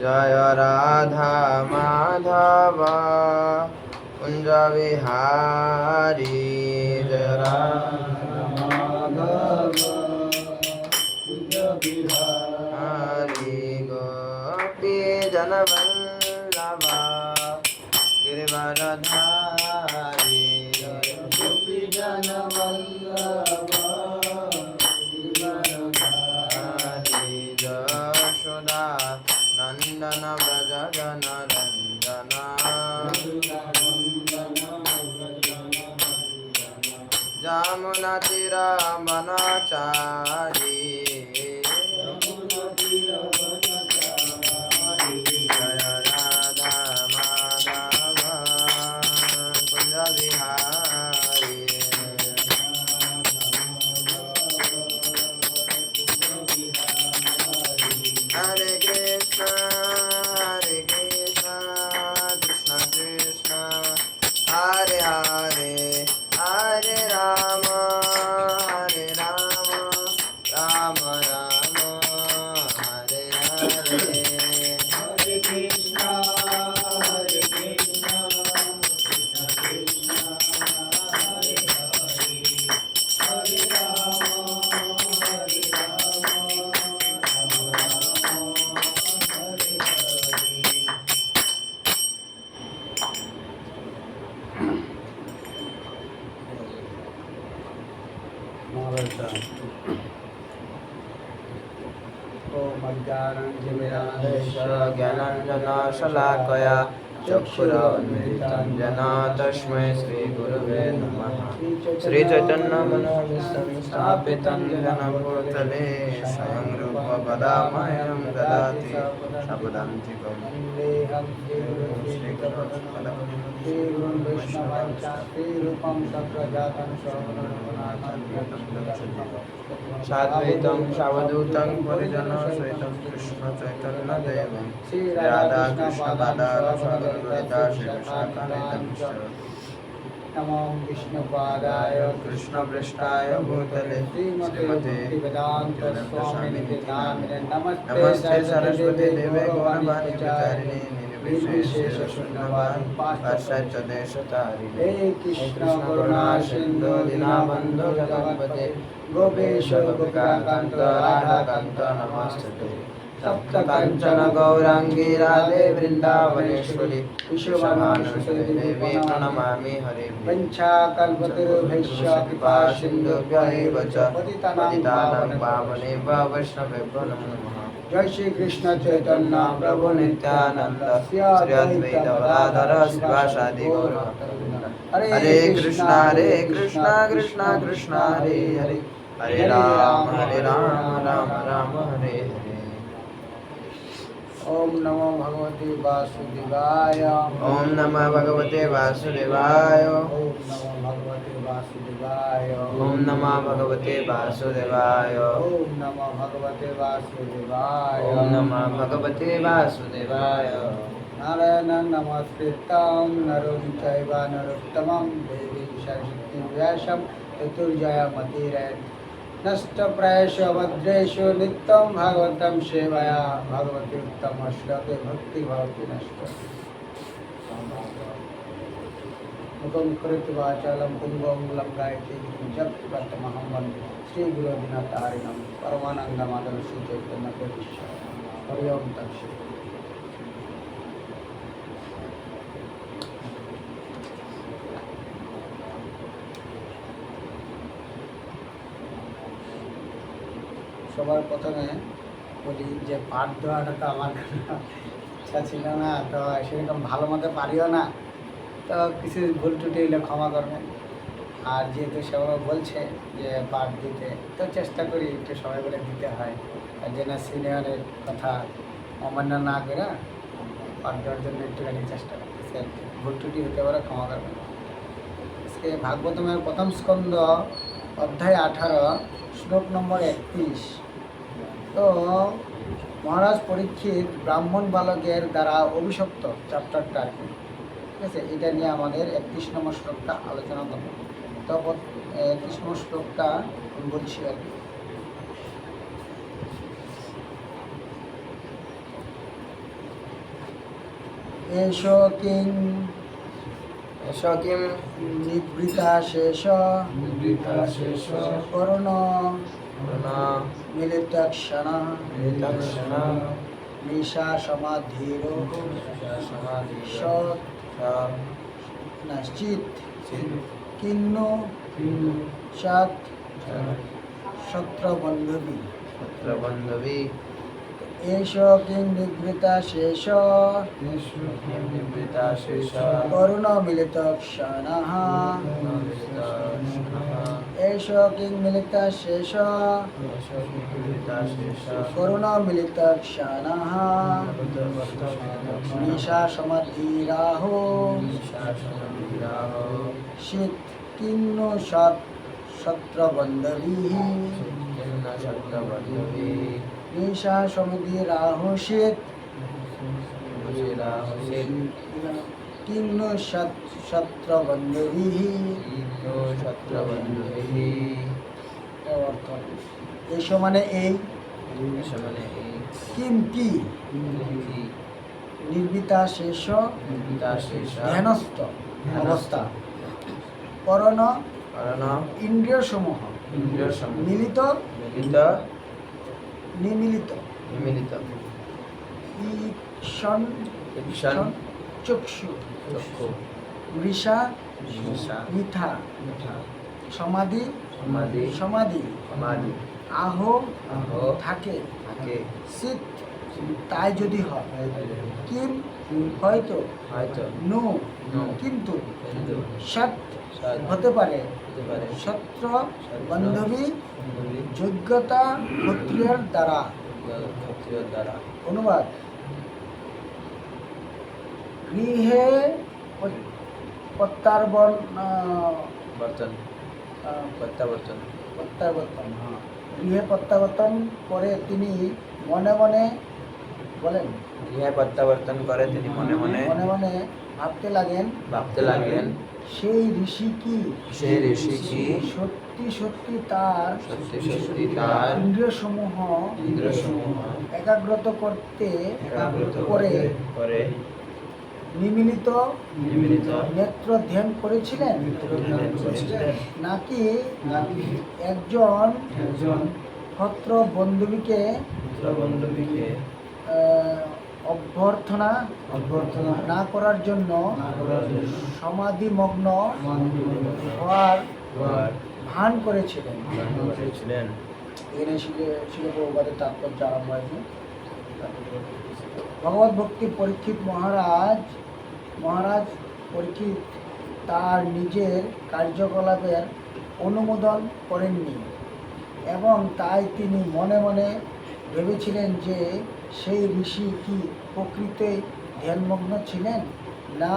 জয় রাধা মাধব কুঞ্জ বিহারী জয় রাধা মাধব কুঞ্জ বিহারী গোপী জনবল্লভ गिरिवरधारी गोपी जनवल्लभ गिरिवरधारी यशोदा नंदन व्रज जनरंजन जमुना तीरा वनचारी जय राधा माधव कुंज बिहारी हरे कृष्ण कृष्ण कृष्ण हरे हरे हरे राम राम राम हरे हरे हरे कृष्ण कृष्ण कृष्ण हरे हरे हरे राम हरे ज्ञानाञ्जनशलाकया चक्षुरुन्मिलितं तस्मै श्रीगुरवे नमः श्रीचैतन्यमनोभीष्टं स्थापितं येन भूतले स्वयं रूप वदामह्यं ददाति स्वपदान्तिकं साद्वैतं सावधूतं परिजनसहितं कृष्ण चैतन्यदेवं राधा कृष्ण नमो विष्णुपादाय कृष्णपृष्ठाय भूतले श्रीमते वेदांत स्वामिने नामिने नमस्ते सरस्वती देवे गौरवाणी प्रचारिणे निर्विशेष शून्यवादी पाश्चात्य देशतारिणे हे कृष्ण करुणा सिंधु दीनबंधु जगत्पते गोपेश गोपिकाकांत राधाकांत नमस्ते सप्त कांचन गौरांगी राधे वृंदावनेश्वरी विश्वभानुसुते देवी प्रणमामि हरे पंचाकल्पतरुभ्यश्च कृपा सिन्धुभ्य एव च पतितानां पावनेभ्यो वैष्णवेभ्यो नमो नमः जय श्री कृष्ण चैतन्य प्रभु नित्यानंद श्री अद्वैत गदाधर श्रीवासादि गौरभक्तवृंद हरे कृष्ण कृष्ण कृष्ण हरे हरे हरे राम राम राम हरे हरे ओम नमो भगवते वासुदेवाय ओम नमः भगवते वासुदेवाय ओम नमो भगवते वासुदेवाय ओम नमः भगवते वासुदेवाय ओम नमो भगवते वासुदेवाय ओम नमः भगवते वासुदेवाय नारायणं नमस्कृतं नरं चैव नरोत्तमं देवीं सरस्वतीं व्यासं ततो जयमतिरेत् नष्टप्रायेषु भद्रेषु नित्यं भागवतं सेवया भगवती उत्तम श्लोके भक्ति भवति नष्ट मुखं करोति वाचालं पुंगवं गायति जपतमहं वन्दे श्रीगुरुदिनतारिणं परमानन्दमाधवं श्रीचैतन्यप्रभुं हरि ओं तत्सत्। সবার প্রথমে বলি যে পাঠ দেওয়াটা তো আমার ইচ্ছা ছিল না, তো সেরকম ভালো মতো পারিও না, তো কিছু ভুল ত্রুটি হলে ক্ষমা করবেন। আর যেহেতু সবাই বলছে যে পাঠ দিতে, তো চেষ্টা করি একটু সবাই বলে দিতে হয়, আর যেন সিনিয়রের কথা অমান্য না করে পাঠ দেওয়ার জন্য একটুখানি চেষ্টা করতেছে। ভুল ত্রুটি হতে পারে, ক্ষমা করবেন। আজকে ভাগবতমের প্রথম স্কন্দ অধ্যায় 18 শ্লোক নম্বর 31। তো মহারাজ পরীক্ষিত ব্রাহ্মণ বালকের দ্বারা অভিশপ্ত চ্যাপ্টারটা আর কি, ঠিক আছে, এটা নিয়ে আমাদের 31 নম্বর শ্লোকটা আলোচনা করব। তো 31 নম্বর শ্লোকটা বলছি আর কি। এষ কিং এষ কিম নিবৃতা শেষ করুণ মিলিতক্ষণ নিতক্ষণ নিশা সমাধির সৎ চিত কিন্ন সৎ সত্রবন্ধবী বান্ধবী এষ কিং নিবৃতা শেষ নিবৃতা শেষ করুণ মিলিতক্ষণ এষ কিং মিলিতা শেষ করুণ মিলিতক্ষণ নিশা সমাধিরাহ শীত কিন্ন সৎ সত্রবন্ধবী নিশা সমাধিরাহ শীত কিন্ন সৎ সত্রবন্ধবী অর্থ এস মানে এই, কিম কি, নির্বিতা শেষ ধ্যানস্থ অবস্থা, করণ ইন্দ্রিয় সমূহ, মিলিত নিমিলিত, ঈক্ষণ চক্ষু, মৃষা মিথা, সমাধি সমাধি, আহ থাকে, শীত তাই যদি হয়, কিম হয়তো, নো কিন্তু, সৎ হতে পারে, সত্র বান্ধবী যোগ্যতা ক্ষত্রিয়ের দ্বারা। অনুবাদ: গৃহে গৃহে প্রত্যাবর্তন করে তিনি মনে মনে বলেন, প্রত্যাবর্তন করে তিনি মনে মনে ভাবতে লাগলেন, সেই ঋষি কি সত্যি সত্যি তার ইন্দ্রিয় সমূহ একাগ্রত করে নিমিলিত নেত্র ধ্যান করেছিলেন, নাকি একজন ক্ষত্র বন্ধুকে অভ্যর্থনা না করার জন্য সমাধিমগ্ন হওয়ার ভান করেছিলেন। এখানে শিল প্রভুপাদের তাৎপর্য আরম্ভ হয়েছে। ভগবত ভক্তি পরীক্ষিত মহারাজ পরীক্ষিত তার নিজের কার্যকলাপের অনুমোদন করেননি এবং তাই তিনি মনে মনে ভেবেছিলেন যে সেই ঋষি কি প্রকৃতই ধ্যানমগ্ন ছিলেন, না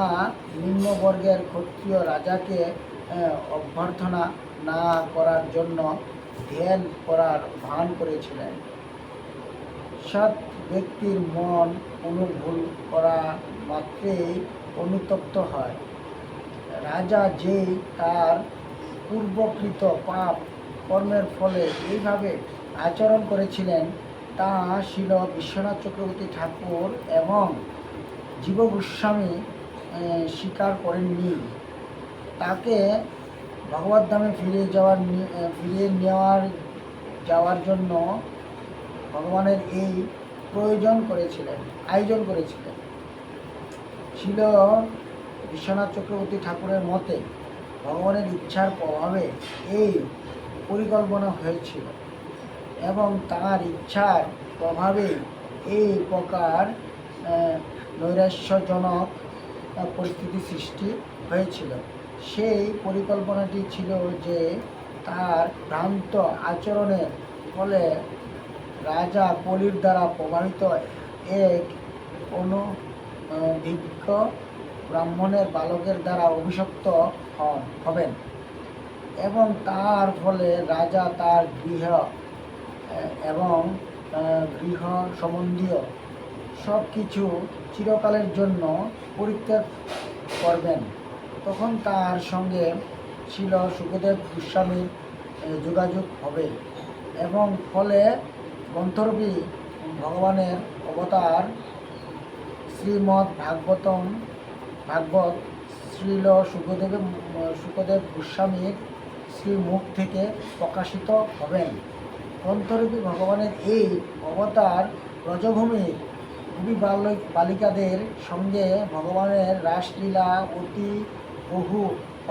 নিম্নবর্গের ক্ষত্রিয় রাজাকে অভ্যর্থনা না করার জন্য ধ্যান করার ভান করেছিলেন। সৎ ব্যক্তির মন কোনো ভুল করা মাত্রেই অনুতপ্ত হয়। রাজা যেই তার পূর্বকৃত পাপ কর্মের ফলে এইভাবে আচরণ করেছিলেন তা ছিল বিশ্বনাথ চক্রবর্তী ঠাকুর এবং জীব গোস্বামী স্বীকার করেননি। তাকে ভগবদ্ধামে ফিরিয়ে যাওয়ার জন্য ভগবানের এই আয়োজন করেছিলেন। ছিল বিশ্বনাথ চক্রবর্তী ঠাকুরের মতে ভগবানের ইচ্ছার প্রভাবে এই পরিকল্পনা হয়েছিল এবং তার ইচ্ছার প্রভাবে এই প্রকার নৈরাশ্যজনক পরিস্থিতি সৃষ্টি হয়েছিল। সেই পরিকল্পনাটি ছিল যে তার ভ্রান্ত আচরণের ফলে রাজা কলির দ্বারা প্রভাবিত এক অনভিজ্ঞ ব্রাহ্মণের বালকের দ্বারা অভিশপ্ত হবেন এবং তার ফলে রাজা তার গৃহ এবং গৃহ সম্বন্ধীয় সব কিছু চিরকালের জন্য পরিত্যাগ করবেন। তখন তার সঙ্গে ছিল সুখদেব গোস্বামীর যোগাযোগ হবে এবং ফলে গ্রন্থরূপী ভগবানের অবতার শ্রীমদ্ ভাগবত শ্রীল সুখদেব গোস্বামীর শ্রীমুখ থেকে প্রকাশিত হবেন। গ্রন্থরূপী ভগবানের এই অবতার ব্রজভূমির কবি বালিকাদের সঙ্গে ভগবানের রাসলীলা অতি বহু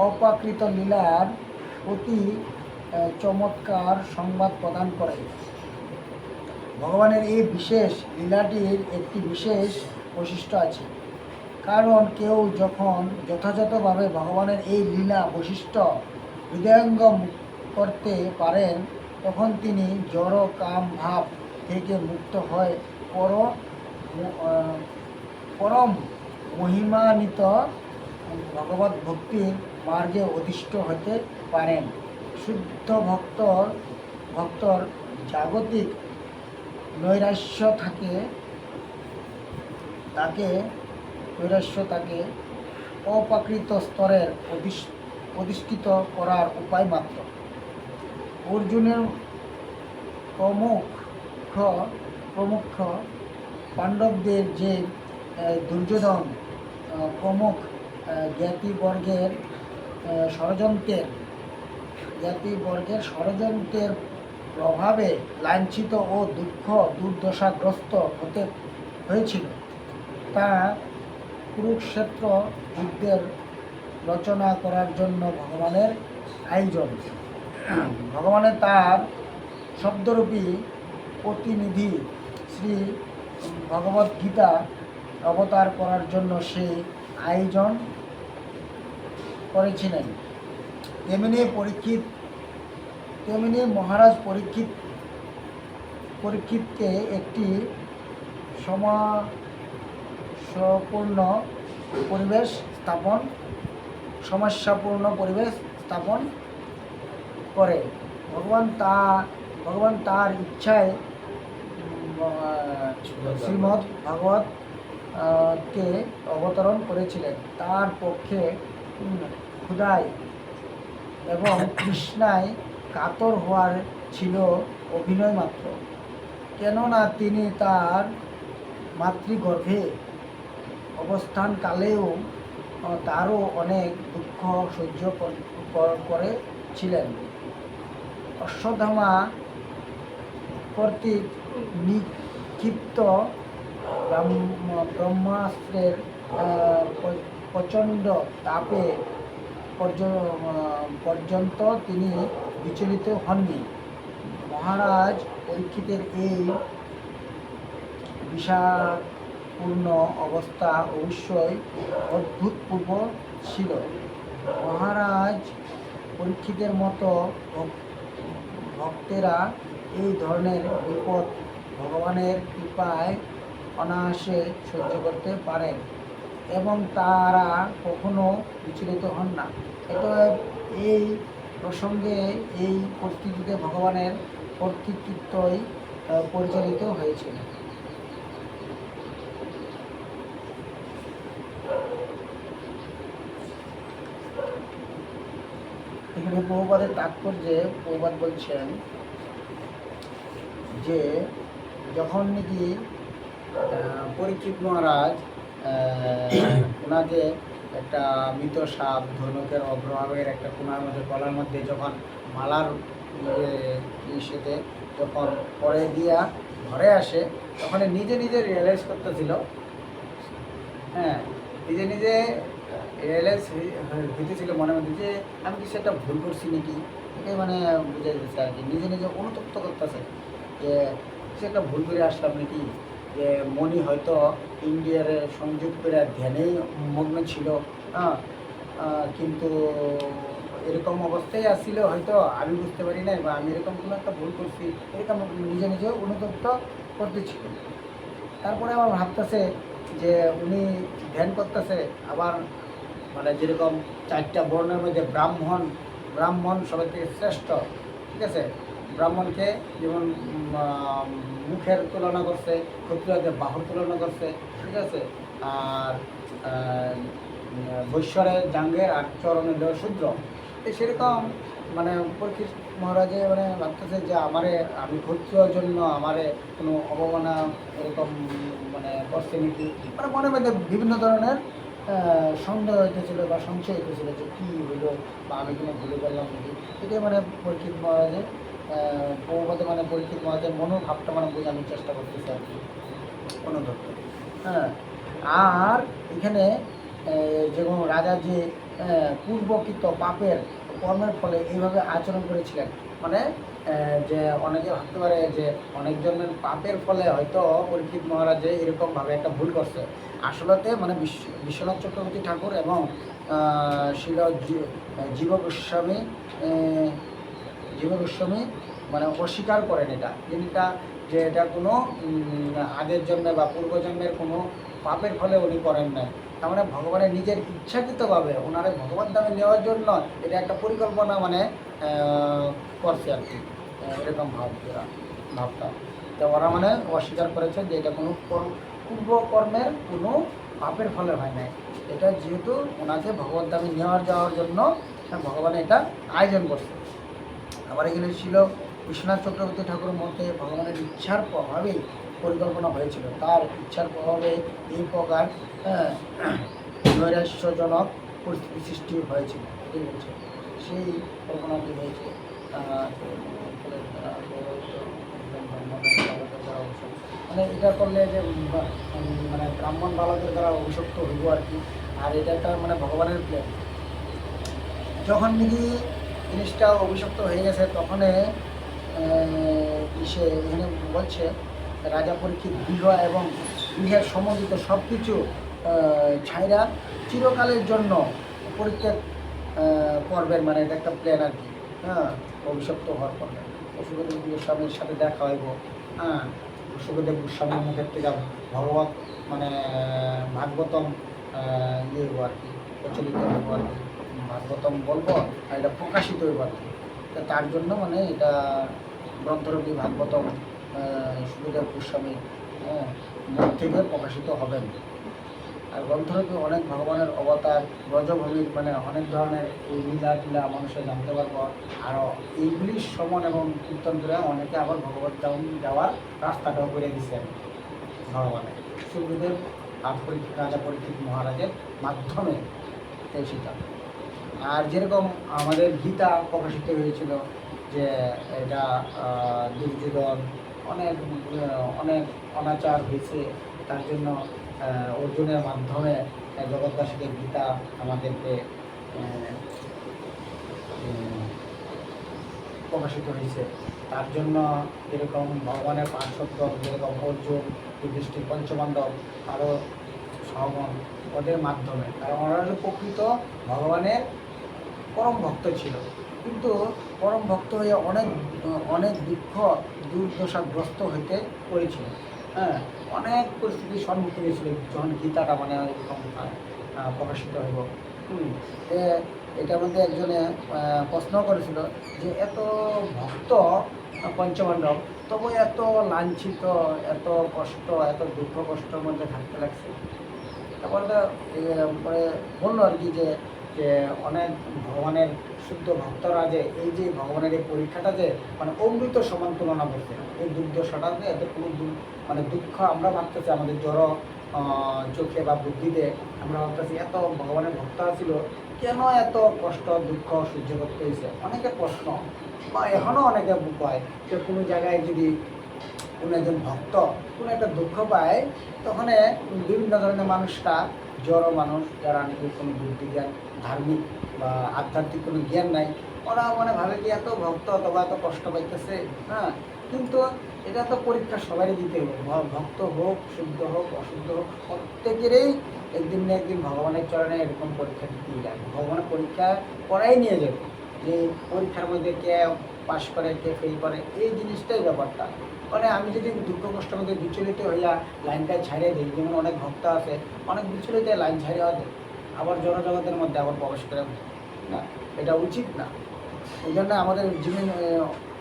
অপ্রাকৃত লীলার অতি চমৎকার সংবাদ প্রদান করে। ভগবানের এই বিশেষ লীলাটির একটি বিশেষ বৈশিষ্ট্য আছে, কারণ কেউ যখন যথাযথভাবে ভগবানের এই লীলা বৈশিষ্ট্য হৃদয়ঙ্গম করতে পারেন, তখন তিনি জড় কাম ভাব থেকে মুক্ত হয়ে পরম মহিমান্বিত ভগবত ভক্তির মার্গে অধিষ্ঠ হতে পারেন। শুদ্ধ ভক্তর জাগতিক নৈরাশ্য তাকে অপ্রাকৃত স্তরের অধিষ্ঠিত করার উপায় মাত্র। অর্জুনের প্রমুখ পাণ্ডবদের যে দুর্যোধন প্রমুখ জ্ঞাতিবর্গের ষড়যন্ত্রের প্রভাবে লাঞ্ছিত ও দুর্দশাগ্রস্ত হতে হয়েছিল, তা কুরুক্ষেত্র যুদ্ধের রচনা করার জন্য ভগবানের আয়োজন। ভগবানের তার শব্দরূপী প্রতিনিধি শ্রী ভগবদ্গীতা অবতার করার জন্য সেই আয়োজন করেছিলেন। তেমনি মহারাজ পরীক্ষিতকে একটি সমস্যাপূর্ণ পরিবেশ স্থাপন করে ভগবান তার ইচ্ছায় শ্রীমদ্ ভাগবত কে অবতরণ করেছিলেন। তার পক্ষে ক্ষুধায় এবং তৃষ্ণায় কাতর হওয়ার ছিল অভিনয় মাত্র, কেননা তিনি তার মাতৃগর্ভে অবস্থানকালেও তারও অনেক দুঃখ সহ্য করেছিলেন। অশ্বত্থামা কর্তৃক নিক্ষিপ্ত ব্রহ্মাস্ত্রের প্রচণ্ড তাপে পর্যন্ত তিনি বিচলিত হননি। মহারাজ পরীক্ষিতের এই বিষাদপূর্ণ অবস্থা অবশ্যই অভূতপূর্ব ছিল। মহারাজ পরীক্ষিতের মতো ভক্তেরা এই ধরনের বিপদ ভগবানের কৃপায় অনায়াসে সহ্য করতে পারেন এবং তারা কখনো বিচলিত হন না। এটা এই প্রসঙ্গে এই পরিস্থিতিতে ভগবানের কর্তৃত্বই পরিচালিত হয়েছিল। এখানে প্রভুপাদের তাৎপর্যে প্রভুপাদ বলছেন যে যখন নাকি পরীক্ষিত মহারাজ ওনাকে একটা মৃত সাপ ধনুকের অগ্রভাগের একটা কোনার মধ্যে গলার মধ্যে যখন মালার ইসেতে যখন পরে দিয়া ঘরে আসে, তখন নিজে রিয়েলাইজ করতেছিল, নিজে রিয়েলাইজ হইতেছিল মনের মধ্যে যে আমি কিছু একটা ভুল করছি নাকি, এটাই মানে বুঝে দিচ্ছে আর কি। নিজে অনুতপ্ত করতেছে যে কিছু একটা ভুল করে আসলাম নাকি, যে মনি হয়তো ইন্ডিয়ার সংযোগ করে ধ্যানেই মগ্ন ছিল, কিন্তু এরকম অবস্থায় আসছিল হয়তো আমি বুঝতে পারি নাই, বা আমি এরকম কোনো একটা ভুল করছি, এরকম নিজে অনুতপ্ত করতেছিল। তারপরে আবার ভাবতেছে যে উনি ধ্যান করতেছে, আবার মানে যেরকম 4টা বর্ণের মধ্যে ব্রাহ্মণ সবার থেকে শ্রেষ্ঠ, ঠিক আছে, ব্রাহ্মণকে যেমন মুখের তুলনা করছে, ক্ষত্রিয়দের বাহুর তুলনা করছে, ঠিক আছে, আর বৈশ্বরের জাঙ্গের আর চরণের দেওয়া শূদ্র। সেরকম মানে পরীক্ষিত মহারাজে মানে ভাবতেছে যে আমি ক্ষত্রিয়র জন্য আমারে কোনো অবমাননা এরকম মানে করছে নাকি, মানে মনের মধ্যে বিভিন্ন ধরনের সন্দেহ হইতেছিল বা সংশয় হইতেছিল যে কী হইলো বা আমি কোনো ভুলে করলাম নাকি। এটাই মানে পরীক্ষিত মহারাজের প্রভুপদে মানে পরীক্ষিত মহারাজের মনোভাবটা মানে বোঝানোর চেষ্টা করতেছে আর কি অনুদত্ত। হ্যাঁ, আর এখানে যেমন রাজা যে পূর্বকৃত পাপের কর্মের ফলে এইভাবে আচরণ করেছিলেন, মানে যে অনেকে ভাবতে পারে যে অনেকজনের পাপের ফলে হয়তো পরীক্ষিত মহারাজে এরকমভাবে একটা ভুল করছে। আসলতে মানে বিশ্বনাথ চক্রবর্তী ঠাকুর এবং শিল জীব গোস্বামী জীব গোস্বামী মানে অস্বীকার করেন এটা জিনিসটা, যে এটা কোনো আগের জন্মে বা পূর্বজন্মের কোনো পাপের ফলে উনি করেন নাই। তার মানে ভগবানের নিজের ইচ্ছাকৃতভাবে ওনারা ভগবান ধামে নেওয়ার জন্য এটা একটা পরিকল্পনা মানে করছে আর কি, এরকম ভাবটা। তো ওরা মানে অস্বীকার করেছে যে এটা কোনো পূর্বকর্মের কোনো পাপের ফলে হয় নাই, এটা যেহেতু ওনাকে ভগবান ধামে যাওয়ার জন্য ভগবান এটা আয়োজন করছে। আবার এখানে ছিল বিশ্বনাথ চক্রবর্তী ঠাকুরের মধ্যে ভগবানের ইচ্ছার প্রভাবেই পরিকল্পনা হয়েছিল, তার ইচ্ছার প্রভাবে এই প্রকার নৈরাশ্যজনক পরিস্থিতি সৃষ্টি হয়েছিল। ঠিক আছে, সেই কল্পনাটি হয়েছে মানে এটা করলে যে মানে ব্রাহ্মণ বালকের দ্বারা অভিশপ্ত হইব আর কি। আর এটা একটা মানে ভগবানের প্ল্যান। যখন নাকি জিনিসটা অভিশপ্ত হয়ে গেছে তখন সে এখানে বলছে রাজা পরীক্ষিত গৃহ এবং গৃহের সম্বন্ধিত সব কিছু ছাইরা চিরকালের জন্য পরিত্যাগ করবেন, মানে এটা একটা প্ল্যান আর কি। হ্যাঁ, অভিশপ্ত হওয়ার পর সুখদেব গোস্বামীর সাথে দেখা হইব। হ্যাঁ, সুখদেব গোস্বামীর মুখের থেকে ভগবত মানে ভাগবতম ইয়ে হইব আর কি, প্রচলিত হইব আর কি, ভাগবতম বলবো আর এটা প্রকাশিত হইব আর কি। তার জন্য মানে এটা গ্রন্থরূপী ভাগবতম সুখদেব গোস্বামী মুখ থেকে প্রকাশিত হবেন। আর গ্রন্থরূপী অনেক ভগবানের অবতার ব্রজভূমির মানে অনেক ধরনের এই লীলা টিলা মানুষের জানতে পারবো। আরও এইগুলি শ্রবণ এবং কীর্তন করে অনেকে আবার ভগবত যাওয়ার রাস্তাটাও করে দিচ্ছেন ভগবানের সুখদেব আর রাজা পরীক্ষিত মহারাজের মাধ্যমে সেটা। আর যেরকম আমাদের গীতা প্রকাশিত হয়েছিল যে এটা দুর্যোধন অনেক অনেক অনাচার হয়েছে, তার জন্য অর্জুনের মাধ্যমে জগৎবাসীকে গীতা আমাদেরকে প্রকাশিত হয়েছে। তার জন্য যেরকম ভগবানের পার্শ্বদ যেরকম অর্জুন যুধিষ্ঠির পঞ্চপাণ্ডব আরও সহগণ ওদের মাধ্যমে, কারণ ওরা প্রকৃত ভগবানের পরম ভক্ত ছিল, কিন্তু পরম ভক্ত হয়ে অনেক অনেক দুঃখ দুর্দশাগ্রস্ত হইতে করেছিল। হ্যাঁ, অনেক পরিস্থিতির সম্মুখীন হয়েছিল যখন গীতাটা মানে এরকম প্রকাশিত হইব। এটার মধ্যে একজনে প্রশ্ন করেছিল যে এত ভক্ত পঞ্চপাণ্ডব তবু এত লাঞ্ছিত, এত কষ্ট, এত দুঃখ কষ্টের মধ্যে থাকতে লাগছে। তারপরে বললো আর কি যে অনেক ভগবানের শুদ্ধ ভক্তরা যে এই যে ভগবানের এই পরীক্ষাটা যে মানে অমৃত সমান তুলনা করছে, এই দুর্দশাটাতে এত কোনো মানে দুঃখ আমরা ভাবতেছি আমাদের জড় চোখে বা বুদ্ধিতে আমরা ভাবতেছি এত ভগবানের ভক্ত ছিল কেন এত কষ্ট দুঃখ সহ্য করতে হয়েছে। অনেকে প্রশ্ন বা এখনও অনেকে পায় যে কোনো জায়গায় যদি কোনো একজন ভক্ত কোনো একটা দুঃখ পায় তখন বিভিন্ন ধরনের মানুষটা জড় মানুষ যারা নাকি কোনো বুদ্ধি জ্ঞান ধার্মিক বা আধ্যাত্মিক কোনো জ্ঞান নাই, ওরা মানে ভাবে যে এত ভক্ত অথবা এত কষ্ট পাইতেছে। হ্যাঁ, কিন্তু এটা তো পরীক্ষা সবারই দিতে হবে, ভক্ত হোক শুদ্ধ হোক অশুদ্ধ হোক প্রত্যেকেরই একদিন না একদিন ভগবানের চরণে এরকম পরীক্ষা দিতেই লাগে। ভগবানের পরীক্ষা করাই নিয়ে যাবে, যে পরীক্ষার মধ্যে কে পাশ করে কে ফেল করে এই জিনিসটাই ব্যাপারটা। মানে আমি যদি দুঃখ কষ্টের মধ্যে বিচলিত হইয়া লাইনটা ছাড়িয়ে দিই, যেমন অনেক ভক্ত আছে অনেক বিচলিত লাইন ছাড়িয়ে দেয় আবার জনজগতের মধ্যে আবার প্রবেশ করে না, এটা উচিত না। এই জন্য আমাদের জীবন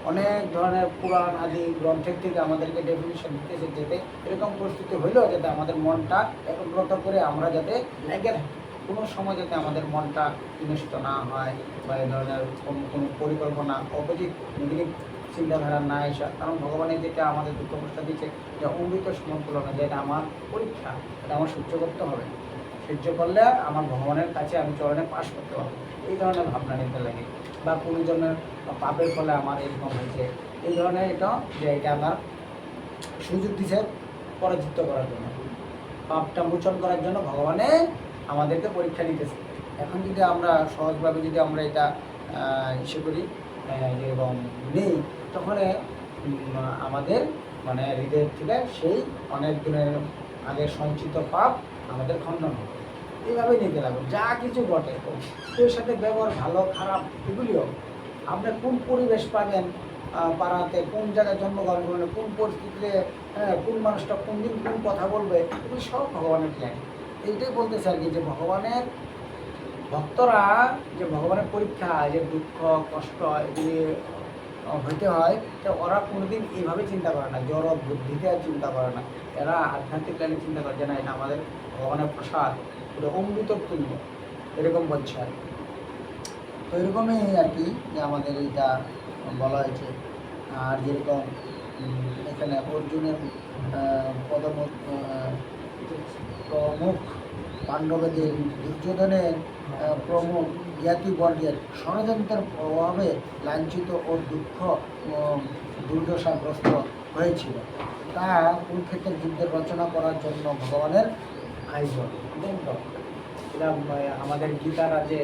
অনেক ধরনের পুরাণ আদি গ্রন্থের থেকে আমাদেরকে ডেফিনিশন দিতেছে যেতে এরকম পরিস্থিতি হইলেও যাতে আমাদের মনটা একগ্রত করে আমরা যাতে লেগে থাকি, কোনো সময় যাতে আমাদের মনটা বিনষ্ট না হয় বা এই ধরনের কোনো পরিকল্পনা অপোজিট নেগেটিভ চিন্তাধারা না আসা। কারণ ভগবানের যেটা আমাদের দুঃখ কষ্ট দিচ্ছে যে অমৃত সমতুলনা, যে এটা আমার পরীক্ষা, এটা আমার সহ্য করতে হবে, সহ্য করলে আমার ভগবানের কাছে আমি চরণে পাশ করতে পারবো, এই ধরনের ভাবনা নিতে লাগে। বা কোনো জনের পাপের ফলে আমার এরকম হয়েছে, এই ধরনের এটা যে এটা আমার সুযোগ দিছে পরাজিত করার জন্য, পাপটা মোচন করার জন্য ভগবানে আমাদেরকে পরীক্ষা নিতেছে। এখন যদি আমরা সহজভাবে যদি আমরা এটা ইসে করি এবং নেই, তখন আমাদের মানে হৃদয়ের থেকে সেই অনেক দিনের আগে সঞ্চিত পাপ আমাদের খণ্ডন হবে। এইভাবে নিতে লাগবে যা কিছু ঘটে, এর সাথে ব্যবহার ভালো খারাপ এগুলিও আপনি কোন পরিবেশ পাবেন, পাড়াতে কোন জায়গায় জন্মগ্রহণ করবেন, কোন পরিস্থিতিতে কোন মানুষটা কোন দিন কোন কথা বলবে, এগুলি সব ভগবানের প্ল্যান। এইটাই বলতেছে আর কি, যে ভগবানের ভক্তরা যে ভগবানের পরীক্ষা, যে দুঃখ কষ্ট এগুলি হইতে হয়, তো ওরা কোনোদিন এইভাবে চিন্তা করে না, জড় বুদ্ধিতে চিন্তা করে না, এরা আধ্যাত্মিক প্ল্যানে চিন্তা করে যে না এটা আমাদের ভগবানের প্রসাদ, এটা অমৃত তুল্য, এরকম বলছে আর কি। তো এরকমই আর কি যে আমাদের এইটা বলা হয়েছে। আর যেরকম এখানে অর্জুনের প্রমুখ পাণ্ডবদের, দুর্যোধনের প্রমুখ জ্ঞাতিবর্গের ষড়যন্ত্রের প্রভাবে লাঞ্ছিত ও দুঃখ দুর্দশাগ্রস্ত হয়েছিল, তা কুরুক্ষেত্রের যুদ্ধের রচনা করার জন্য ভগবানের আয়োজন। এটা আমাদের গীতার যে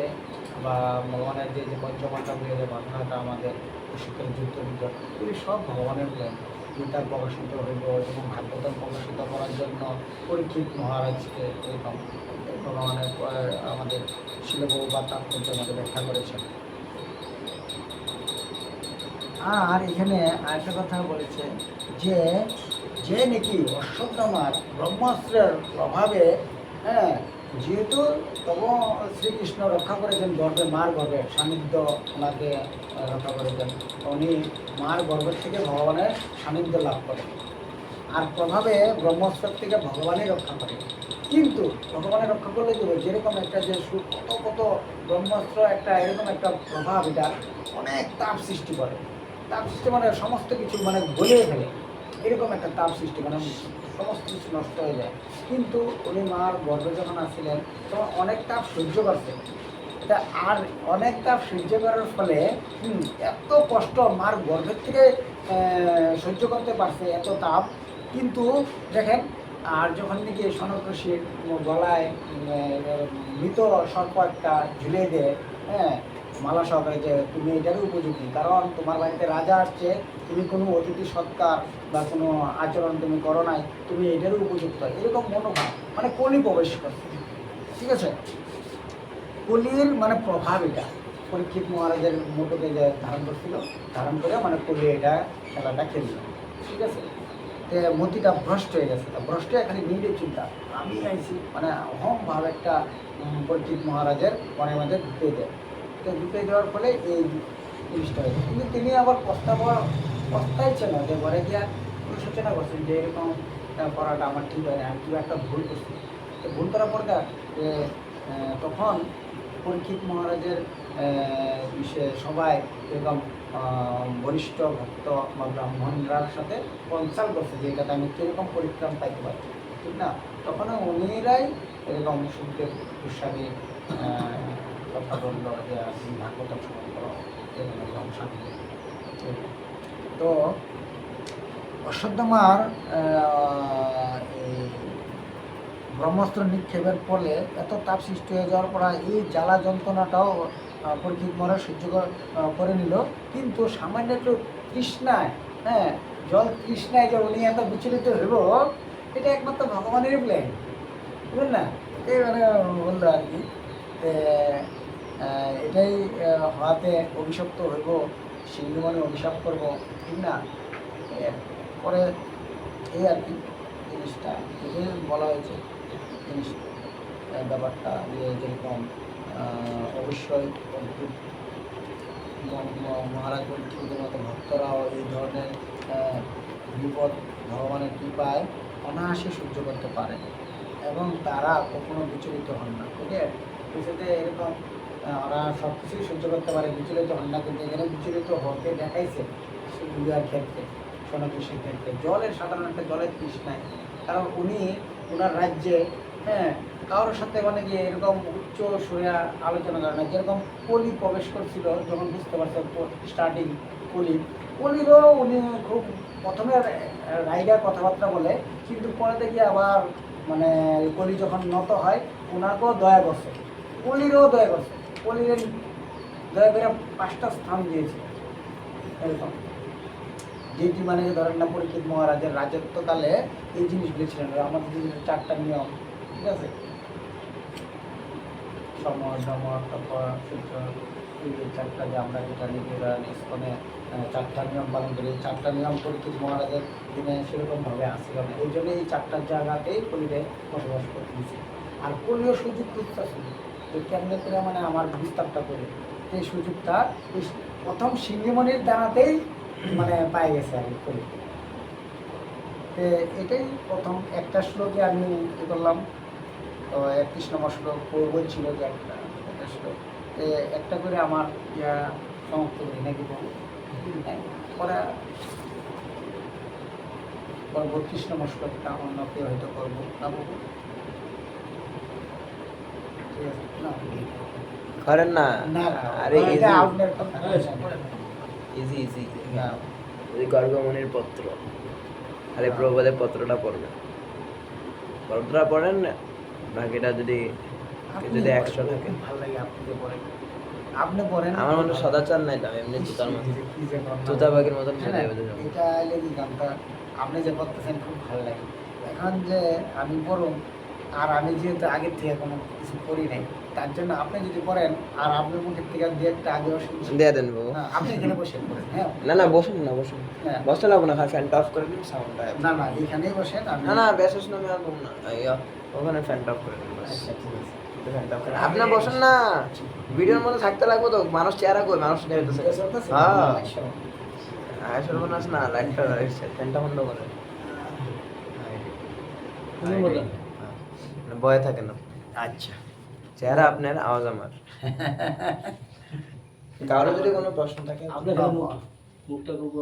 বা ভগবানের যে যে পঞ্চমান্ডবের যে ঘটনাটা আমাদের কুরুক্ষেত্রের যুদ্ধ এগুলি সব ভগবানের প্ল্যান। গীতা প্রকাশিত হইব এবং ভাগবতম প্রকাশিত করার জন্য পরীক্ষিত মহারাজকে এরকম ভগবানের আমাদের শিল বহুবার তাৎপর্য আমাদের ব্যাখ্যা করেছেন। আর এখানে আরেকটা কথা বলেছে যে যে নাকি অশ্বত্থামার ব্রহ্মাস্ত্রের প্রভাবে, যেহেতু তবু শ্রীকৃষ্ণ রক্ষা করেছেন গর্ভে, মার গর্ভে সান্নিধ্য ওনাকে রক্ষা করেছেন, উনি মার গর্ভের থেকে ভগবানের সান্নিধ্য লাভ করেন, আর প্রভাবে ব্রহ্মাস্ত্র থেকে ভগবানই রক্ষা করে। কিন্তু ভগবানের রক্ষা করলে কি যেরকম একটা যে কত কত ব্রহ্মাস্ত্র একটা এরকম একটা প্রভাব, এটা অনেক তাপ সৃষ্টি করে, তাপ সৃষ্টি মানে সমস্ত কিছু মানে গলিয়ে ফেলে, এরকম একটা তাপ সৃষ্টি মানে সমস্ত কিছু নষ্ট হয়ে যায়। কিন্তু উনি মার গর্ভে যখন আসছিলেন তখন অনেক তাপ সহ্য করছে, এটা আর অনেক তাপ সহ্য করার ফলে এত কষ্ট মার গর্ভের থেকে সহ্য করতে পারছে এত তাপ। কিন্তু দেখেন, আর যখন নাকি সনক ঋষির গলায় মৃত সর্প একটা ঝুলে দেয়, মালা সহকারে, যে তুমি এটারই উপযোগী, কারণ তোমার বাড়িতে রাজা আসছে, তুমি কোনো অতিথি সৎকার বা কোনো আচরণ তুমি করো নাই, তুমি এটারই উপযুক্ত, এরকম মনোভাব মানে কলি প্রবেশ করছে। ঠিক আছে, কলির মানে প্রভাব এটা পরীক্ষিত মহারাজের মুখকে যে ধারণ করছিল, ধারণ করে মানে কলি এটা খেলাটা খেলল। ঠিক আছে, মতিটা ভ্রষ্ট হয়ে গেছে, ভ্রষ্ট এখানে নিজের চিন্তা আমি আইছি মানে অহম ভাব একটা পরীক্ষিত মহারাজের মনের মধ্যে ঢুকিয়ে দেয়। তো ঢুকিয়ে দেওয়ার ফলে এই জিনিসটা হয়েছে। কিন্তু তিনি আবার পস্তাইছে না, যে ঘরে গিয়া অনুশোচনা করছেন যে এরকম করাটা আমার ঠিক হয় না, আমি কিংবা একটা ভুল করছি। তো ভুল করার পর যে তখন পরীক্ষিত মহারাজের সবাই এরকম বরিষ্ঠ ভক্ত বা ব্রাহ্মণরার সাথে কনসাল্ট করছে যে এটাতে আমি কীরকম পরিত্রাণ পাইতে পারি, ঠিক না? তখন উনিরাই এরকম সুখদেব গোস্বামী কথা বলল যে ভাগবতম শ্রবণ করো, এরকম শান্তি। তো অশ্বত্থামার এই ব্রহ্মাস্ত্র নিক্ষেপের ফলে এত তাপ সৃষ্টি হয়ে যাওয়ার পর এই জ্বালা যন্ত্রণাটাও পরীক্ষিত মহারাজ সহ্য করে নিল। কিন্তু সামান্য একটু তৃষ্ণায়, জল তৃষ্ণায় যে উনি এত বিচলিত হইব, এটা একমাত্র ভগবানেরই প্ল্যান, বুঝলেন না? এই মানে বললো আর কি, এটাই হওয়াতে অভিশপ্ত হইব, সিন্ধু মানে অভিশাপ করবো, ঠিক না? পরে এই আর কি জিনিসটা এটাই বলা হয়েছে, জিনিস ব্যাপারটা যে যেরকম অবশ্যই মহারাজ পরীক্ষিতের মতো ভক্তরাও এই ধরনের বিপদ ভগবানের কৃপায় অনায়াসে সহ্য করতে পারে এবং তারা কখনো বিচলিত হন না। ঠিক আছে, কিছুতে এরকম ওরা সব কিছুই সহ্য করতে পারে, বিচলিত হন না, কিন্তু এখানে বিচলিত হতে দেখাইছে। ইউরিয়ার ক্ষেত্রে, সোনাকৃষির ক্ষেত্রে জলের সাধারণ একটা জলের তৃষ্ণায়, কারণ উনি ওনার রাজ্যে হ্যাঁ কারোর সাথে মানে যে এরকম উচ্চ সুরে আলোচনা করে না, যেরকম কলি প্রবেশ করছিল যখন বুঝতে পারছে স্টার্টিং কলিরও উনি খুব প্রথমে রাইডার কথাবার্তা বলে, কিন্তু পরে থেকে আবার মানে কলি যখন নত হয় ওনাকেও দয়া করছে, কলিরও দয়া করছে, কলির দয়া করে 5টা স্থান দিয়েছে এরকম, যেটি মানে ধরেন না পরীক্ষিত মহারাজের রাজত্বকালে এই জিনিসগুলি ছিলেন, আমাদের যে 4টা নিয়ম, ঠিক আছে, সময় দমন তারপর সূর্য, এই যে 4টা যে আমরা যেটা নিজেরা ইস্কনে 4টা নিয়ম পালন করি, 4টা নিয়ম পরীক্ষিত মহারাজের দিনে সেরকমভাবে আসছিল না, এই জন্য এই 4টার জায়গাতেই কলিরে বসবাস করতে দিয়েছে। আর কলিও সুযোগ খুঁজতেছিল যে কেমনে করে মানে আমার বিস্তারটা করে, এই সুযোগটা প্রথম সিংহমণির দাঁড়াতেই মানে পাই গেছে আর কি কলি। এটাই প্রথম একটা শ্লোকে আমি কী করলাম, তো 31 নম্বর শ্লোক বলছিল যে একটা শ্লোক একটা করে আমার ইয়া সমাপ্ত করি নাকি বলবো, পরে 32 নম্বর শ্লোকটা অন্য কেউ হয়তো করবো না বলবো, ঠিক আছে না করেন না, না আরে এটা আপনার কথা ইজি ইজি, না ওই গর্গমণির পত্র, আরে প্রভুদের পত্রটা পড়বেন, পত্রটা পড়েন, বাকিটা যদি যদি 100 থাকে ভালো লাগে আপনি যে পড়েন, আপনি পড়েন, আমার মনে সদাচার নাই তো, আমি এমনি তুতার মতো তুতা পাখির মতন হ্যাঁ, বেঁধে বেঁধে যাবো। এটা এলে কি গানটা আপনি যে করতেছেন খুব ভালো লাগে। এখন যে আমি পড়ুন, আর আমি যেহেতু আগের থেকে কোনো কিছু করি নাই, তার জন্য আপনি যদি পড়েন আর আপনার মুখের থেকে দু একটা আগে দিয়ে দেন বাবু। আপনি এখানে বসে পড়েন, হ্যাঁ না না বসুন না, বসুন, হ্যাঁ বসতে লাগবো না, ফ্যানটা অফ করে দিন, সাউন্ডটা না না এখানেই বসেন, আমি না না বেশস না, আমি আর বলবো না, ওখানে ফ্যানটা অফ করে দিন বাস। আচ্ছা ঠিক আছে, ফ্যানটা অফ করে আপনি বসেন না, ভিডিওর মধ্যে থাকতে লাগবো তো, মানুষ চেহারা কই, মানুষ যাইতেছে। হ্যাঁ আয় সর্বনাশ না, লাইটটা ফ্যানটা বন্ধ করে ভয় থাকে না, আচ্ছা চেহারা আপনার, আওয়াজ আমার। কারো যদি কোনো প্রশ্ন থাকে মুখটা খুব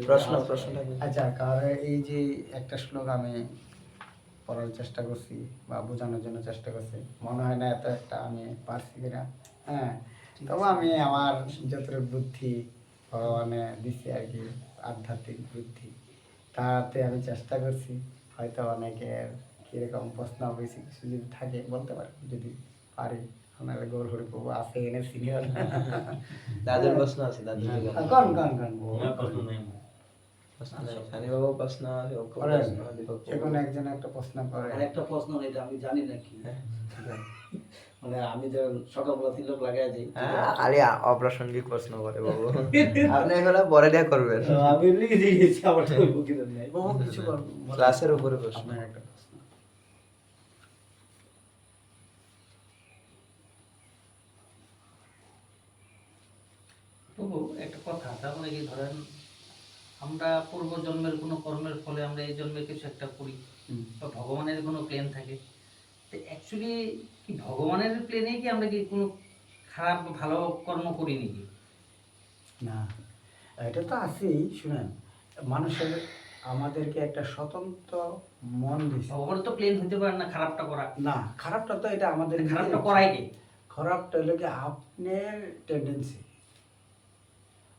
প্রশ্ন প্রশ্ন থাকে। আচ্ছা, কারণ এই যে একটা শ্লোক আমি পড়ার চেষ্টা করছি বা বোঝানোর জন্য চেষ্টা করছি, মনে হয় না এত একটা আমি পারছি কিনা, হ্যাঁ তবে আমি আমার যতটুকু বুদ্ধি ভগবানে দিচ্ছি আর কি, আধ্যাত্মিক বুদ্ধি, তাতে আমি চেষ্টা করছি, হয়তো অনেকের কীরকম প্রশ্ন বেশি কিছু যদি থাকে বলতে পারি, যদি পারি আপনার গৌর হরি প্রভু আছে এনে সিনিয়র দাদুর প্রশ্ন আছে, দাদুর কন কন কন সানি বাবু প্রশ্ন আছে, ওকে প্রশ্ন দীপক যে কোনো একজন একটা প্রশ্ন করে। একটা প্রশ্ন এটা আমি জানি না কি, মানে আমি যে সকালবেলা 3 লোক লাগাই দিই, খালি অপ্রাসঙ্গিক প্রশ্ন করে বাবু, আপনি এগুলো পরে দিয়ে করবেন, আমি লিখে দিয়েছি আমার তো বুঝি নাই বহু কিছু ক্লাসের উপরে প্রশ্ন। আপনার একটা প্রশ্ন। তবু একটা কথা, তার মানে কি ধরেন আমরা পূর্বজন্মের কোনো কর্মের ফলে আমরা এই জন্মে কিছু একটা করি, বা ভগবানের কোনো প্ল্যান থাকে, তো অ্যাকচুয়ালি কি ভগবানের প্ল্যানে কি আমরা কি কোনো খারাপ বা ভালো কর্ম করি নাকি? না, এটা তো আছেই, শুনেন, মানুষের আমাদেরকে একটা স্বতন্ত্র মন দিচ্ছে। ভগবানের তো প্ল্যান হতে পারে না খারাপটা করা, না, খারাপটা তো এটা আমাদের খারাপটা করাই কি? খারাপটা হলো কি আপনার টেন্ডেন্সি,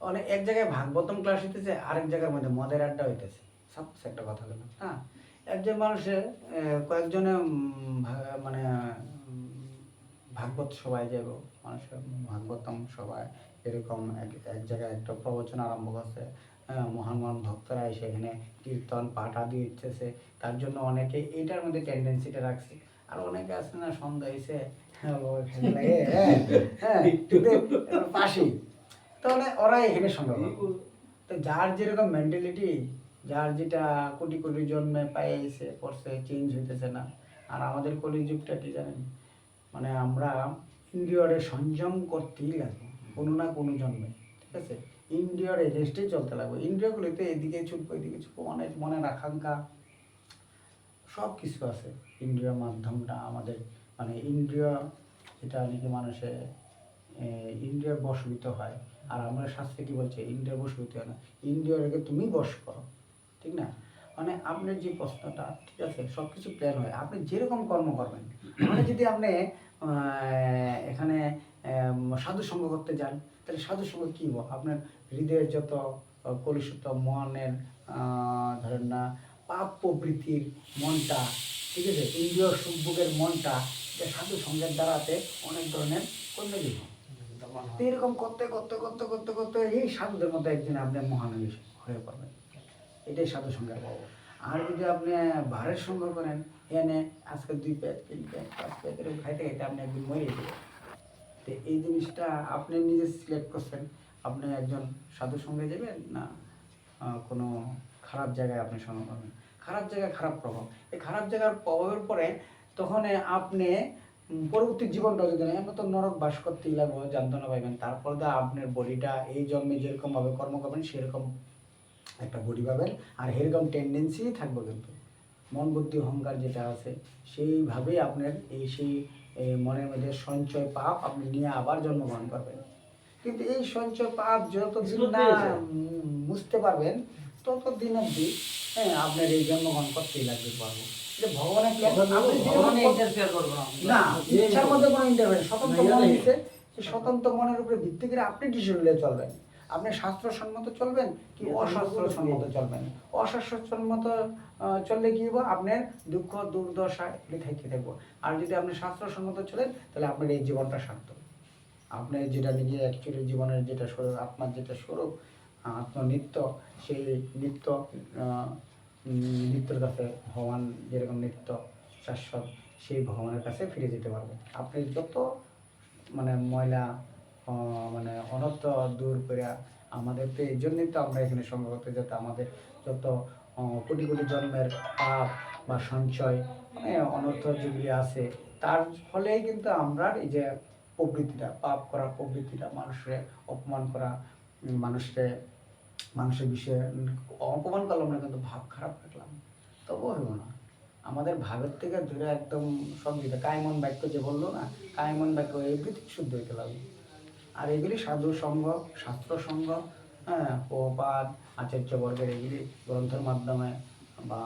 অনেক এক জায়গায় ভাগবতম ক্লাস হইতেছে, আরেক জায়গার মধ্যে মদের আড্ডা হইতেছে, সব একটা কথা হলো, হ্যাঁ একজন মানুষের কয়েকজনে মানে ভাগবত সবাই যাব, মানুষের ভাগবতম সবাই এরকম এক জায়গায় একটা প্রবচন আরম্ভ করছে, মহান মহান ভক্তরা সেখানে কীর্তন পাঠ আদি ইচ্ছেছে, তার জন্য অনেকে এইটার মধ্যে টেন্ডেন্সিটা রাখছে, আর অনেকে আছে না সন্ধ্যা হয়েছে পাশি, তাহলে ওরা এখানে সম্ভব, তো যার যেরকম মেন্টালিটি, যার যেটা কোটি কোটি জন্মে পাইছে পড়ছে, চেঞ্জ হইতেছে না। আর আমাদের কলিযুগটা কি জানেন, মানে আমরা ইন্দ্রিয়রে সংযম করতেই লাগবে কোনো না কোনো জন্মে, ঠিক আছে, ইন্দ্রিয়র এগেনস্টেই চলতে লাগবে, ইন্দ্রিয়গুলিতে এদিকে ছুটবো এদিকে ছুটবো, অনেক মনের আকাঙ্ক্ষা সব কিছু আছে, ইন্দ্রিয় মাধ্যমটা আমাদের মানে ইন্দ্রিয় যেটা নাকি মানুষের ইন্দ্রিয় বশীভূত হয়, আর আমরা শাস্ত্রে কি বলছে, ইন্দ্রিয় বশ হইতে হয় না, ইন্দ্রিয়কে তুমি বশ করো, ঠিক না? মানে আপনার যে প্রশ্নটা, ঠিক আছে, সব কিছু প্ল্যান হয়, আপনি যেরকম কর্ম করবেন। মানে যদি আপনি এখানে সাধু সঙ্গ করতে যান, তাহলে সাধু সঙ্গ কী হবো, আপনার হৃদয়ের যত কলুষিত মনের ধরেন না পাপ প্রবৃত্তির মনটা, ঠিক আছে, ইন্দ্রিয় সুখভোগের মনটা, এটা সাধু সঙ্গের দ্বারাতে অনেক ধরনের কমে দিবে। তো এরকম করতে করতে করতে করতে করতে এই সাধুদের মধ্যে একদিন আপনি মহানবী হয়ে পড়বেন, এটাই সাধু সঙ্গের পাবো। আর যদি আপনি ভারের সঙ্গ করেন, এনে আজকে 2 প্যাক 3 প্যাক 5 প্যাক এরকম খাইতে খাইতে আপনি একদিন মরে যাবেন। তো এই জিনিসটা আপনি নিজে সিলেক্ট করছেন, আপনি একজন সাধু সঙ্গে যাবেন না কোনো খারাপ জায়গায় আপনি সঙ্গ করবেন। খারাপ জায়গায় খারাপ প্রভাব, এই খারাপ জায়গার প্রভাবের পরে তখন আপনি পরবর্তী জীবনটা যদি না, আমরা তো নরক বাস করতেই লাগবো, যন্ত্রণা পাইবেন। তারপর তো আপনার বডিটা এই জন্মে যেরকমভাবে কর্ম করবেন সেরকম একটা বডি পাবেন, আর এরকম টেন্ডেন্সি থাকবে, কিন্তু মন বুদ্ধি অহংকার যেটা আছে সেইভাবেই আপনার সেই মনের মধ্যে সঞ্চয় পাপ আপনি নিয়ে আবার জন্মগ্রহণ করবেন। কিন্তু এই সঞ্চয় পাপ যতদিন না বুঝতে পারবেন ততদিন অবধি আপনার এই জন্মগ্রহণ করতেই লাগবে পারবো। এটা ভগবানের না, ইচ্ছার মধ্যে কোনো ইন্টারভেনশন, স্বতন্ত্র মন দিতে, স্বতন্ত্র মনের উপরে ভিত্তি করে আপনি ডিসিশন নিয়ে চলবেন। আপনি শাস্ত্রসম্মত চলবেন কি অশাস্ত্রসম্মত চলবেন? অশাস্ত্রসম্মত চললে কি হবো, আপনার দুঃখ দুর্দশা এগুলি থেকে থাকবো। আর যদি আপনি শাস্ত্রসম্মত চলেন তাহলে আপনার এই জীবনটা সার্থক। আপনার যেটা নিজে অ্যাকচুয়ালি জীবনের যেটা স্বরূপ, আপনার যেটা স্বরূপ আত্মনিত্য, সেই নিত্য নিত্যর কাছে ভগবান যেরকম নিত্য শাশ্বত, সেই ভগবানের কাছে ফিরে যেতে পারবেন। আপনি যত মানে ময়লা মানে অনর্থ দূর করে, আমাদের তো এই জন্যই তো আমরা এখানে সঙ্গ করতে, যাতে আমাদের যত কোটি কোটি জন্মের পাপ বা সঞ্চয় মানে অনর্থ যেগুলি আছে, তার ফলেই কিন্তু আমরা এই যে প্রবৃত্তিটা, পাপ করা প্রবৃত্তিটা, মানুষের অপমান করা, মানুষের বিষয়ে অপমান করলাম না, কিন্তু ভাব খারাপ রাখলাম, তবুও হইব না। আমাদের ভাবের থেকে ধরে একদম সব দিকে কায়মন বাক্য যে বললো না, কায়মন বাক্য এভরিথিং শুদ্ধ হইতে লাগবে। আর এগুলি সাধু সঙ্গ, শাস্ত্র সঙ্গ, প্রপাত আচার্যবর্গের এগুলি গ্রন্থের মাধ্যমে, বা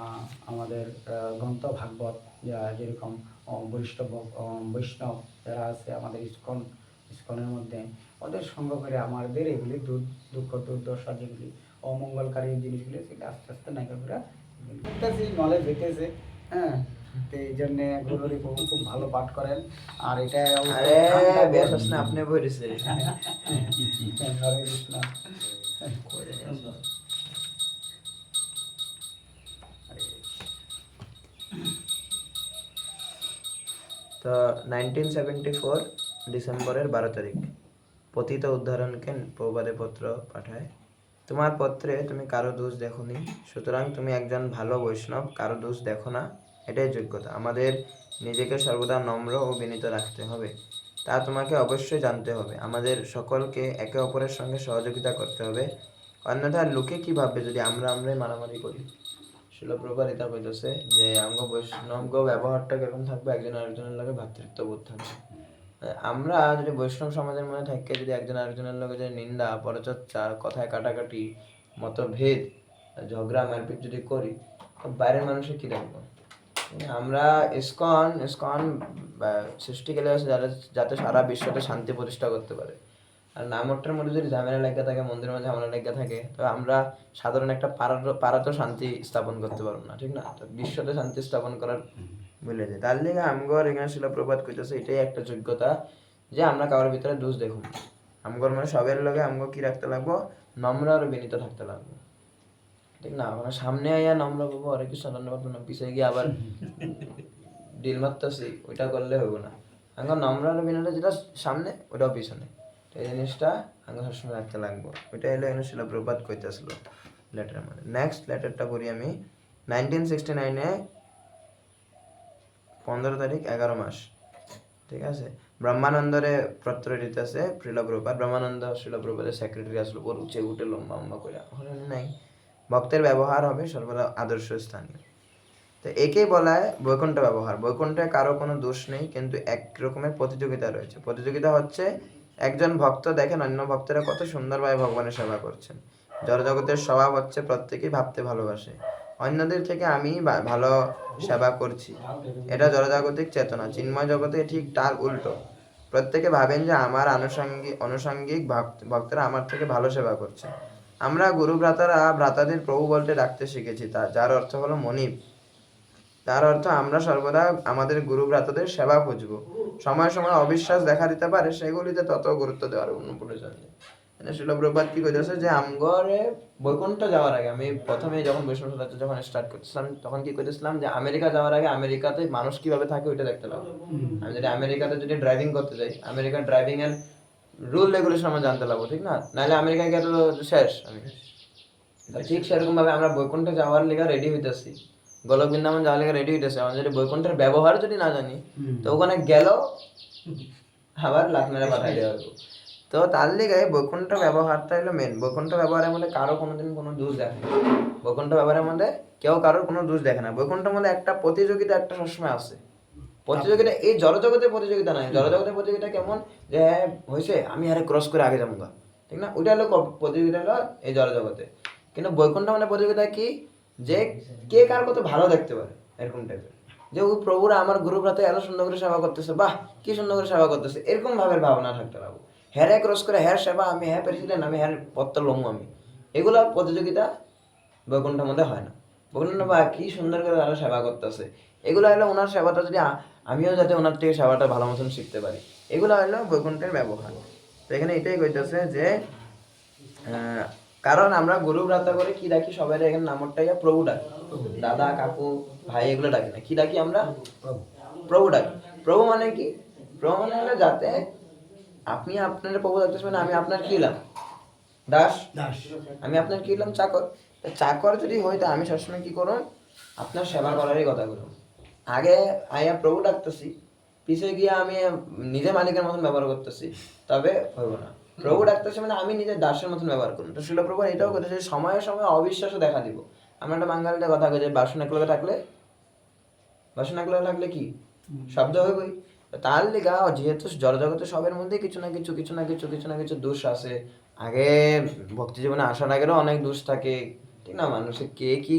আমাদের গ্রন্থ ভাগবত, যা যেরকম বৈষ্ণব যারা আছে আমাদের ইস্কনের মধ্যে, ওদের সঙ্গ করে আমাদের এগুলি দুঃখ দুর্দশা যেগুলি অমঙ্গলকারী জিনিসগুলি, সেগুলি আস্তে আস্তে নায়িকা করে নলেজ হইতেছে। হ্যাঁ, তো এই জন্যে গুরুরি প্রভু খুব ভালো পাঠ করেন। আর এটা না আপনি বই দিছে হরে কৃষ্ণ। তো 1974 ডিসেম্বরের 12 তারিখ পতিত উদ্ধারণকে প্রবাদে পত্র পাঠায়। তোমার পত্রে তুমি কারো দোষ দেখোনি, সুতরাং তুমি একজন ভালো বৈষ্ণব, কারো দোষ দেখো না, এটাই যোগ্যতা। আমাদের নিজেকে সর্বদা নম্র ও বিনীত রাখতে হবে, তা তোমাকে অবশ্যই জানতে হবে। আমাদের সকলকে একে অপরের সঙ্গে সহযোগিতা করতে হবে, অন্যথা লোকে কি ভাববে যদি আমরাই মারামারি করি। শিল প্রভুপাদ এটা কইতেছে যে আমরা বৈষ্ণব ব্যবহারটা কিরকম থাকবে, একজন আরেকজনের লগে ভ্রাতৃত্ববোধ থাকবে। আমরা যদি বৈষ্ণব সমাজের মধ্যে থাকি, যদি একজন আরেকজনের লগে যে নিন্দা পরচর্চা, কথায় কাটাকাটি, মতভেদ, ঝগড়া মারপিট যদি করি, তো বাইরের মানুষের কি দেখবো? আমরা ইসকন সৃষ্টি করে আছে যাতে সারা বিশ্বতে শান্তি প্রতিষ্ঠা করতে পারে। আর নামটার মধ্যে যদি ঝামেলা লেগে থাকে, মন্দিরের মধ্যে ঝামেলা লেগে থাকে, তো আমরা সাধারণ একটা পাড়াতেও শান্তি স্থাপন করতে পারবো না, ঠিক না? তো বিশ্বতে শান্তি স্থাপন করার ভুলে যায়। তার লিগে আমগর এখানে শিল প্রভুপাদ কইতেছে এটাই একটা যোগ্যতা, যে আমরা কারোর ভিতরে দোষ দেখুন। আমগর মানে সবের লগে আমগো কি রাখতে লাগবো, নম্র আর বিনীত থাকতে লাগবো, ঠিক না? আমরা সামনে আইয়া নম্র বলবো হরে কৃষ্ণ ধন্যবাদ, পিছিয়ে গিয়ে আবার ডিল মারতেছি, ওইটা করলে হইব না। আমার নম্র আর বিনীত যেটা সামনে, ওটাও পিছনে, এই জিনিসটা আমরা সবসময় রাখতে লাগবো। ওইটা এলো এখানে শিল প্রভুপাদ কইতেছিল লেটারের মধ্যে। নেক্সট লেটারটা করি আমি। 1969-এ 15 তারিখ 11 মাস, ঠিক আছে, ব্রহ্মানন্দরে পত্র দিতেছে শিল প্রভুপাদ। ব্রহ্মানন্দ শিল প্রভুপাদের সেক্রেটারি আসলো, ওর উঠে উঠে লম্বা লম্বা করে নাই। ভক্তের ব্যবহার হবে সর্বদা আদর্শ স্থানীয়। তো একেই বলা হয় বৈকুণ্ঠ ব্যবহার। বৈকুণ্ঠে কারো কোনো দোষ নেই, কিন্তু এক রকমের প্রতিযোগিতা রয়েছে। প্রতিযোগিতা হচ্ছে একজন ভক্ত দেখেন অন্য ভক্তরা কত সুন্দরভাবে ভগবানের সেবা করছেন। জড়জগতের স্বভাব হচ্ছে প্রত্যেকেই ভাবতে ভালোবাসে, অন্যদের থেকে আমি ভালো সেবা করছি, এটা জড়জাগতিক চেতনা। চিন্ময় জগতে ঠিক তার উল্টো, প্রত্যেকে ভাবেন যে আমার আনুষঙ্গিক ভক্তরা আমার থেকে ভালো সেবা করছে। আমরা গুরু ভ্রাতাদের প্রভু বলতে ডাকতে শিখেছি, যার অর্থ হলো মনিব। তার অর্থ আমরা সর্বদা আমাদের গুরু ভ্রাতাদের সেবা খুঁজবো। সময় সময় অবিশ্বাস দেখা দিতে পারে, সেগুলিতে তত গুরুত্ব দেওয়ার কোনো প্রয়োজন নেই। শিল প্রভুপাদ কি কইতেছে যে আমগরে বৈকুণ্ঠ যাওয়ার আগে, আমি প্রথমে যখন বৈষ্ণব সাধনা যখন স্টার্ট করতেছিলাম তখন কি কইতেছিলাম যে আমেরিকা যাওয়ার আগে আমেরিকাতে মানুষ কিভাবে থাকে ওইটা দেখতে লাগবে। আমি যদি আমেরিকাতে যদি ড্রাইভিং করতে যাই, আমেরিকার ড্রাইভিং এর রুল রেগুলেশন আমরা জানতে লাগবো, ঠিক না? নাহলে আমেরিকায় গিয়ে তো শেষ আমি। ঠিক সেরকম ভাবে আমরা বৈকুণ্ঠে যাওয়ার লেগে রেডি হইতেছি, গোলক বৃন্দাবন যাওয়ার লেগে রেডি হইতেছে, আমরা যদি বৈকুণ্ঠের ব্যবহার যদি না জানি তো ওখানে গেল আবার লাখ মেরে পাঠাই দেওয়া হবে। তো তার লেগে বৈকুণ্ঠ ব্যবহারটা হলো মেন। বৈকুণ্ঠ ব্যবহারের মধ্যে কারো কোনোদিন কোনো দোষ দেখে না। বৈকুণ্ঠ ব্যবহারের মধ্যে কেউ কারোর কোনো দোষ দেখে না। বৈকুণ্ঠের মধ্যে একটা প্রতিযোগিতা একটা সবসময় আছে। প্রতিযোগিতা এই জড়জগতের প্রতিযোগিতা নয়। জড়জগতের প্রতিযোগিতা কেমন যে হয়েছে আমি আরে ক্রস করে আগে যাবো, ঠিক না? ওইটা হলো প্রতিযোগিতা হলো এই জড়জগতে। কিন্তু বৈকুণ্ঠ মানে প্রতিযোগিতা কি, যে কে কার কত ভালো দেখতে পারে, এরকম টাইপের। যে ওই প্রভুরা আমার গুরু ভ্রাতা এত সুন্দর করে সেবা করতেছে, বাহ কি সুন্দর করে সেবা করতেছে, এরকম ভাবের ভাবনা থাকতে পারবো। হ্যারে ক্রস করে হ্যার সেবা আমি, হ্যাঁ প্রেসিডেন্ট আমি, হ্যার পত্র লমু আমি, এগুলা প্রতিযোগিতা বৈকুণ্ঠের মধ্যে হয় না। বৈকুণ্ঠ বা কি সুন্দর করে তারা সেবা করতেছে, এগুলো হলো ওনার সেবাটা যদি আমিও যাতে ওনার থেকে সেবাটা ভালো মতন শিখতে পারি, এগুলো হলো বৈকুণ্ঠের ব্যবহার। তো এখানে এটাই কইতেছে যে কারণ আমরা গুরু ভ্রাতা করে কি ডাকি, সবাই এখানে নামটাই প্রভু ডাকি, দাদা কাকু ভাই এগুলো ডাকি না, কি ডাকি আমরা প্রভু ডাকি। প্রভু মানে কি? প্রভু মানে হলো যাতে আপনি আপনার প্রভু ডাকতেছেন, আমি আপনার কি হলাম দাস, আমি আপনার কি হলাম চাকর। চাকর যদি হয় তো আমি সবসময় কি করুন, আপনার সেবা করারই কথা করুন। আগে আইয়া প্রভু ডাকতেছি, পিছে গিয়ে আমি নিজে মালিকের মতন ব্যবহার করতেছি, তবে হইব না। প্রভু ডাকতেছে মানে আমি নিজের দাসের মতন ব্যবহার করুন। তো শিলপ্রভু এটাও করতেছে, সময়ে সময়ে অবিশ্বাসও দেখা দিব। আমরা একটা বাঙালিতে কথা কই যে বাসন একলগে থাকলে কি শব্দ হইবই। তার লিগা যেহেতু জড়জগতে সবের মধ্যে কিছু না কিছু দোষ আছে। আগে ভক্তি জীবনে আসার আগেরও অনেক দোষ থাকে, ঠিক না? মানুষের কে কি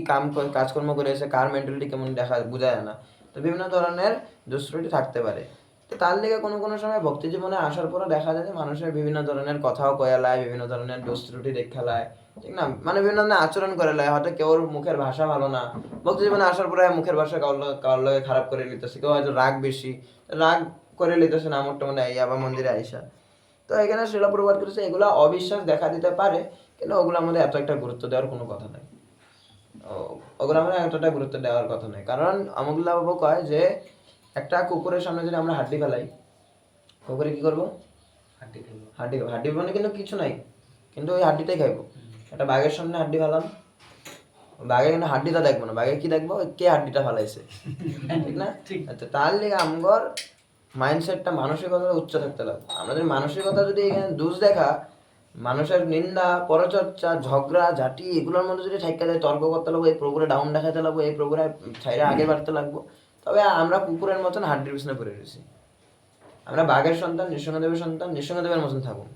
কাজকর্ম করেছে, কার মেন্টালিটি কেমন বোঝা যায় না। তো বিভিন্ন ধরনের দোষ ত্রুটি থাকতে পারে। তো তার লিগে কোনো কোনো সময় ভক্তি জীবনে আসার পরও দেখা যায় যে মানুষের বিভিন্ন ধরনের কথাও কয়ালায়, বিভিন্ন ধরনের দোষ ত্রুটি দেখালায়, ঠিক না? মানে বিভিন্ন ধরনের আচরণ করে লায়, হয়তো কেউর মুখের ভাষা ভালো না, ভক্তি জীবনে আসার পরে মুখের ভাষা কারোর লগে খারাপ করে নিতেছে, কেউ হয়তো রাগ বেশি, রাগ করে নিতেছে না মোটটা মনে আবার মন্দিরে আইসা। তো এখানে শিলা প্রবাদ করেছে এগুলা অবিশ্বাস দেখা দিতে পারে, কিন্তু ওগুলোর মধ্যে এত একটা গুরুত্ব দেওয়ার কোনো কথা নাই। ওগুলোর মধ্যে এতটা গুরুত্ব দেওয়ার কথা নাই। কারণ আমগুল্লা বাবু কয় যে একটা কুকুরের সামনে যদি আমরা হাড্ডি ফেলাই, কুকুরে কি করবো? হাড্ডি মানে কিন্তু কিছু নাই, কিন্তু ওই হাড্ডিটাই খাইবো। একটা বাঘের সামনে হাড্ডি ফেলাম, বাঘে কিন্তু হাড্ডিটা দেখবো না, বাঘে কি দেখবো, কে হাড্ডিটা ফেলাইছে, ঠিক না? আচ্ছা, তার লিগে আমগর মাইন্ডসেটটা মানসিকতা উচ্চ থাকতে লাগবে। আমাদের মানসিকতা যদি এখানে দোষ দেখা, মানুষের নিন্দা পরচর্চা ঝগড়া ঝাঁটি এগুলোর মধ্যে যদি ঠাইকা যায়, তর্ক করতে লাগবো, এই প্রভুরে ডাউন দেখাতে লাগবো, এই প্রভুরে ছাইরা আগে বাড়তে লাগবো, তবে আমরা কুকুরের মতন হাড্ডির পিছনে পড়ে রয়েছি। আমরা বাঘের সন্তান, নৃসিংহদেবের সন্তান, নৃসিংহদেবের মতন থাকুন,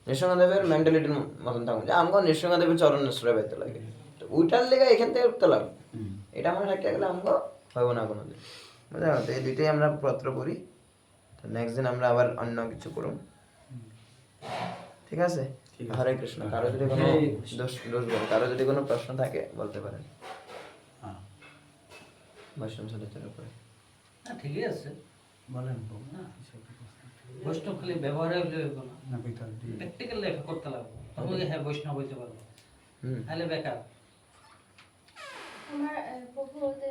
নৃসিংহদেবের মেন্টালিটির মতন থাকুন যে আমাকে নৃসিংহদেবের চরণ আশ্রয় পাইতে লাগে। তো ওইটার লেগে এখান থেকে উঠতে লাগবে, এটা আমরা থাকতে গেলে আমাকে হইব না কোনোদিন। বুঝতে পারতো? এই দুইটাই আমরা পত্র করি। তো নেক্সট দিন আমরা আবার অন্য কিছু করুন, ঠিক আছে? হরে কৃষ্ণ। কারো যদি কোনো কারো যদি কোনো প্রশ্ন থাকে বলতে পারেন বৈষ্ণব সাধকের উপরে। ঠিকই আছে, বলেন বৈষ্ণব খালি ব্যবহারে হইলে না, প্র্যাকটিক্যাল লেখা করতে লাগবে, তবে হ্যাঁ বৈষ্ণব হইতে পারবো, তাহলে বেকার। আমার প্রভু বলতে